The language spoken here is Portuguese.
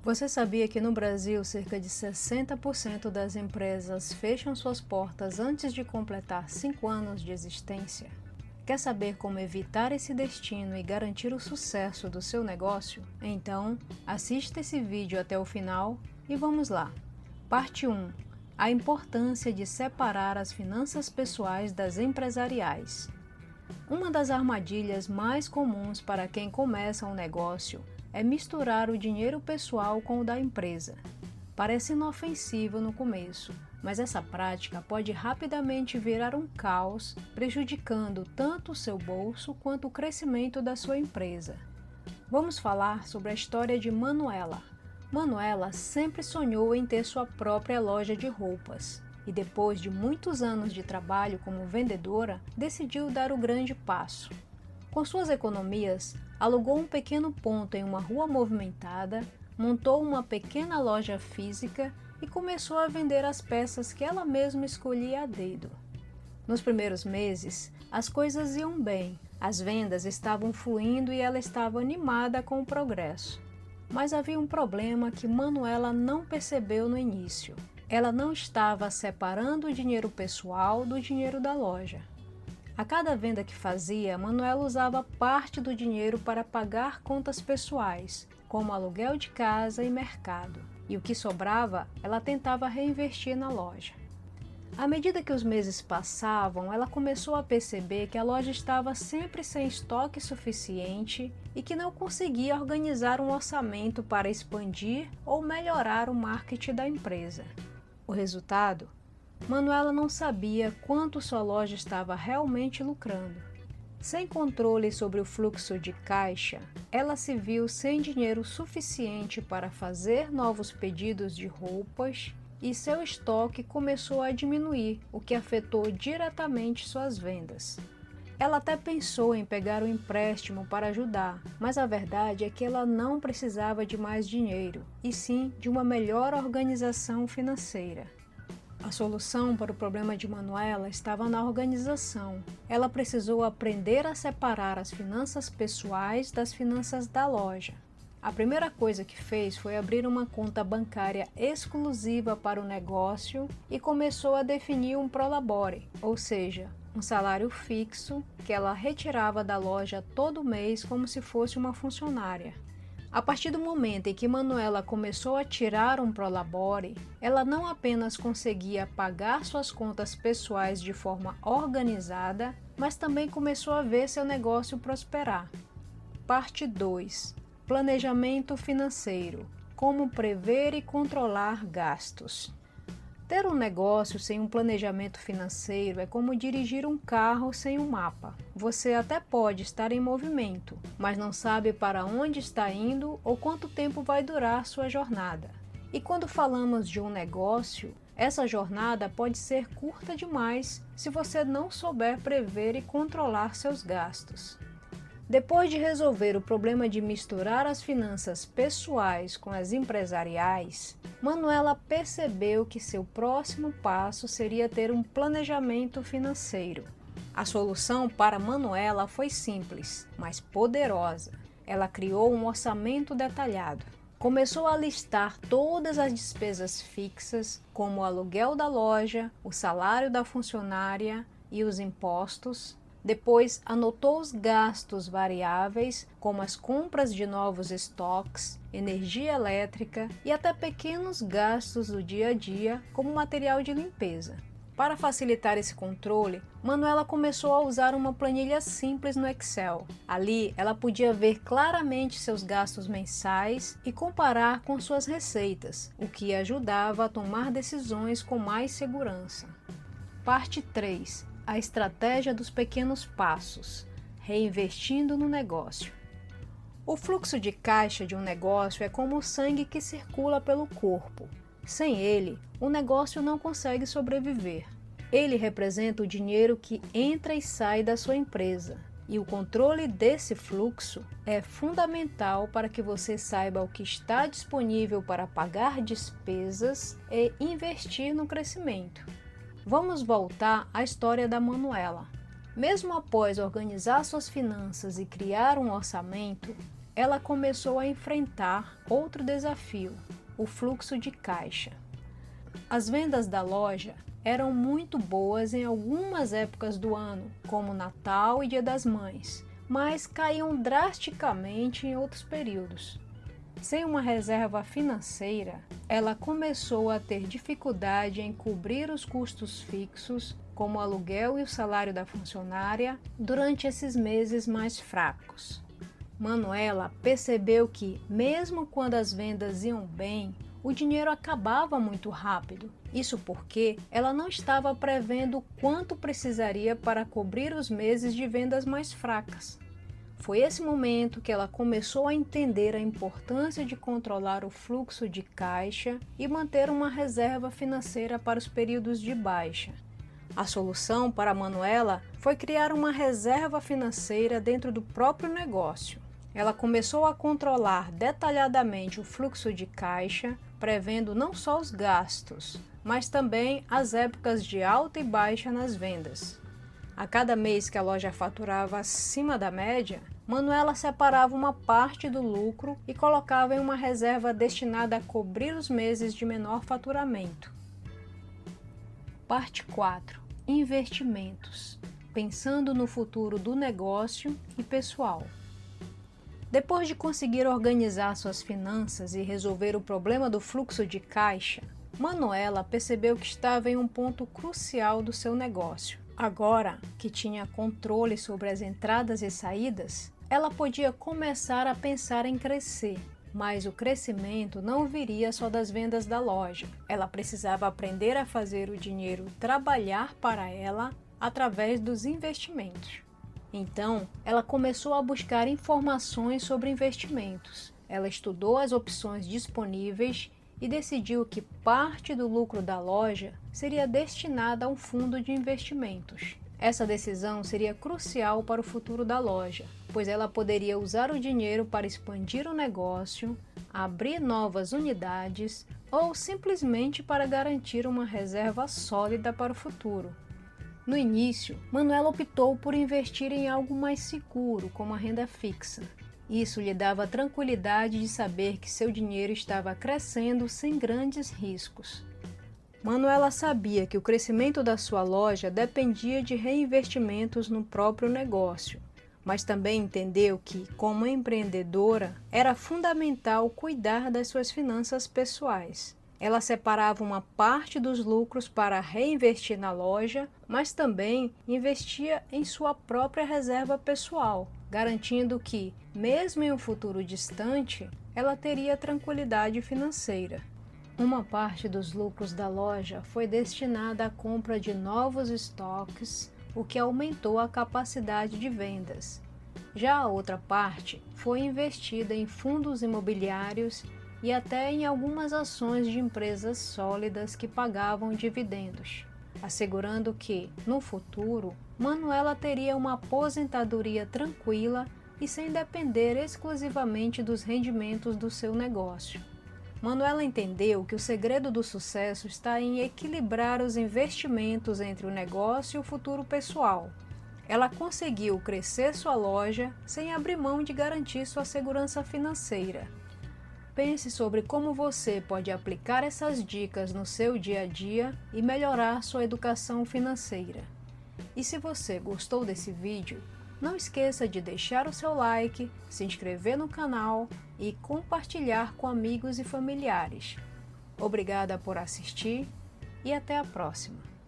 Você sabia que no Brasil cerca de 60% das empresas fecham suas portas antes de completar 5 anos de existência? Quer saber como evitar esse destino e garantir o sucesso do seu negócio? Então, assista esse vídeo até o final e vamos lá. Parte 1. A importância de separar as finanças pessoais das empresariais. Uma das armadilhas mais comuns para quem começa um negócio é misturar o dinheiro pessoal com o da empresa. Parece inofensivo no começo, mas essa prática pode rapidamente virar um caos, prejudicando tanto o seu bolso quanto o crescimento da sua empresa. Vamos falar sobre a história de Manuela. Manuela sempre sonhou em ter sua própria loja de roupas e depois de muitos anos de trabalho como vendedora, decidiu dar o grande passo. Com suas economias, alugou um pequeno ponto em uma rua movimentada, montou uma pequena loja física e começou a vender as peças que ela mesma escolhia a dedo. Nos primeiros meses, as coisas iam bem, as vendas estavam fluindo e ela estava animada com o progresso. Mas havia um problema que Manuela não percebeu no início. Ela não estava separando o dinheiro pessoal do dinheiro da loja. A cada venda que fazia, Manuela usava parte do dinheiro para pagar contas pessoais, como aluguel de casa e mercado, e o que sobrava, ela tentava reinvestir na loja. À medida que os meses passavam, ela começou a perceber que a loja estava sempre sem estoque suficiente e que não conseguia organizar um orçamento para expandir ou melhorar o marketing da empresa. O resultado? Manuela não sabia quanto sua loja estava realmente lucrando. Sem controle sobre o fluxo de caixa, ela se viu sem dinheiro suficiente para fazer novos pedidos de roupas e seu estoque começou a diminuir, o que afetou diretamente suas vendas. Ela até pensou em pegar um empréstimo para ajudar, mas a verdade é que ela não precisava de mais dinheiro, e sim de uma melhor organização financeira. A solução para o problema de Manuela estava na organização. Ela precisou aprender a separar as finanças pessoais das finanças da loja. A primeira coisa que fez foi abrir uma conta bancária exclusiva para o negócio e começou a definir um prolabore, ou seja, um salário fixo que ela retirava da loja todo mês como se fosse uma funcionária. A partir do momento em que Manuela começou a tirar um prolabore, ela não apenas conseguia pagar suas contas pessoais de forma organizada, mas também começou a ver seu negócio prosperar. Parte 2. Planejamento financeiro. Como prever e controlar gastos. Ter um negócio sem um planejamento financeiro é como dirigir um carro sem um mapa. Você até pode estar em movimento, mas não sabe para onde está indo ou quanto tempo vai durar sua jornada. E quando falamos de um negócio, essa jornada pode ser curta demais se você não souber prever e controlar seus gastos. Depois de resolver o problema de misturar as finanças pessoais com as empresariais, Manuela percebeu que seu próximo passo seria ter um planejamento financeiro. A solução para Manuela foi simples, mas poderosa. Ela criou um orçamento detalhado. Começou a listar todas as despesas fixas, como o aluguel da loja, o salário da funcionária e os impostos. Depois, anotou os gastos variáveis, como as compras de novos estoques, energia elétrica e até pequenos gastos do dia a dia, como material de limpeza. Para facilitar esse controle, Manuela começou a usar uma planilha simples no Excel. Ali, ela podia ver claramente seus gastos mensais e comparar com suas receitas, o que ajudava a tomar decisões com mais segurança. Parte 3. A estratégia dos pequenos passos, reinvestindo no negócio. O fluxo de caixa de um negócio é como o sangue que circula pelo corpo. Sem ele, o negócio não consegue sobreviver. Ele representa o dinheiro que entra e sai da sua empresa, e o controle desse fluxo é fundamental para que você saiba o que está disponível para pagar despesas e investir no crescimento. Vamos voltar à história da Manuela. Mesmo após organizar suas finanças e criar um orçamento, ela começou a enfrentar outro desafio, o fluxo de caixa. As vendas da loja eram muito boas em algumas épocas do ano, como Natal e Dia das Mães, mas caíam drasticamente em outros períodos. Sem uma reserva financeira, ela começou a ter dificuldade em cobrir os custos fixos, como o aluguel e o salário da funcionária, durante esses meses mais fracos. Manuela percebeu que, mesmo quando as vendas iam bem, o dinheiro acabava muito rápido. Isso porque ela não estava prevendo quanto precisaria para cobrir os meses de vendas mais fracas. Foi esse momento que ela começou a entender a importância de controlar o fluxo de caixa e manter uma reserva financeira para os períodos de baixa. A solução para Manuela foi criar uma reserva financeira dentro do próprio negócio. Ela começou a controlar detalhadamente o fluxo de caixa, prevendo não só os gastos, mas também as épocas de alta e baixa nas vendas. A cada mês que a loja faturava acima da média, Manuela separava uma parte do lucro e colocava em uma reserva destinada a cobrir os meses de menor faturamento. Parte 4. Investimentos. Pensando no futuro do negócio e pessoal. Depois de conseguir organizar suas finanças e resolver o problema do fluxo de caixa, Manuela percebeu que estava em um ponto crucial do seu negócio. Agora que tinha controle sobre as entradas e saídas, ela podia começar a pensar em crescer, mas o crescimento não viria só das vendas da loja. Ela precisava aprender a fazer o dinheiro trabalhar para ela através dos investimentos. Então, ela começou a buscar informações sobre investimentos. Ela estudou as opções disponíveis e decidiu que parte do lucro da loja seria destinada a um fundo de investimentos. Essa decisão seria crucial para o futuro da loja, pois ela poderia usar o dinheiro para expandir o negócio, abrir novas unidades ou simplesmente para garantir uma reserva sólida para o futuro. No início, Manuela optou por investir em algo mais seguro, como a renda fixa. Isso lhe dava a tranquilidade de saber que seu dinheiro estava crescendo sem grandes riscos. Manuela sabia que o crescimento da sua loja dependia de reinvestimentos no próprio negócio, mas também entendeu que, como empreendedora, era fundamental cuidar das suas finanças pessoais. Ela separava uma parte dos lucros para reinvestir na loja, mas também investia em sua própria reserva pessoal, garantindo que, mesmo em um futuro distante, ela teria tranquilidade financeira. Uma parte dos lucros da loja foi destinada à compra de novos estoques, o que aumentou a capacidade de vendas. Já a outra parte foi investida em fundos imobiliários e até em algumas ações de empresas sólidas que pagavam dividendos, assegurando que, no futuro, Manuela teria uma aposentadoria tranquila e sem depender exclusivamente dos rendimentos do seu negócio. Manuela entendeu que o segredo do sucesso está em equilibrar os investimentos entre o negócio e o futuro pessoal. Ela conseguiu crescer sua loja sem abrir mão de garantir sua segurança financeira. Pense sobre como você pode aplicar essas dicas no seu dia a dia e melhorar sua educação financeira. E se você gostou desse vídeo, não esqueça de deixar o seu like, se inscrever no canal e compartilhar com amigos e familiares. Obrigada por assistir e até a próxima!